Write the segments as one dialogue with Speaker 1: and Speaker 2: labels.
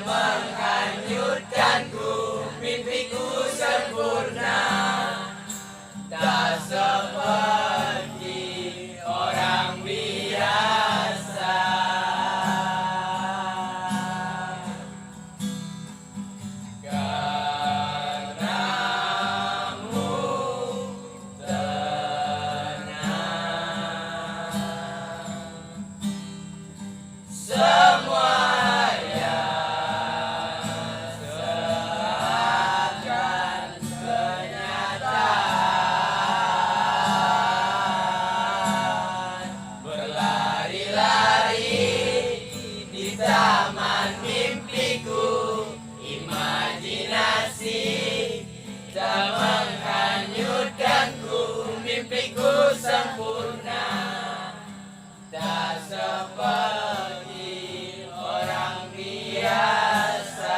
Speaker 1: menghanyutkanku, mimpiku sempurna, tak seperti orang biasa. Karenamu tenang semua. Taman mimpiku, imajinasi tak menghanyutkanku, mimpiku sempurna, tak seperti orang biasa.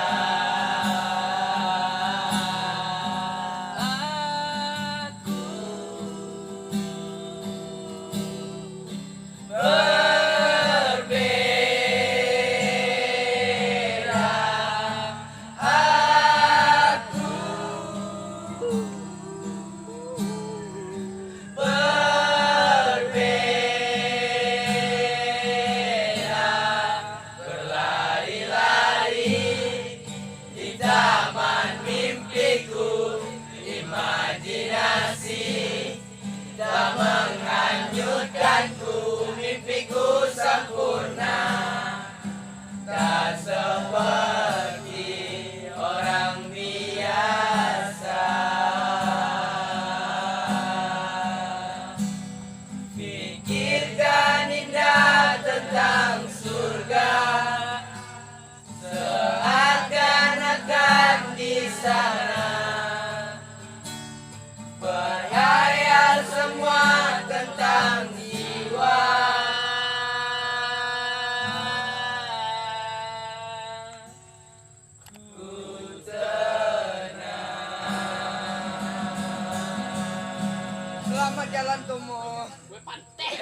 Speaker 1: Imajinasi tak menghanyutkanku, mimpiku sempurna, tak seperti orang biasa. Pikirkan indah tentang surga, seakan-akan di sana. Berhayal semua tentang jiwa, ku tenang.
Speaker 2: Selamat jalan Tomo.
Speaker 1: Gue pantai.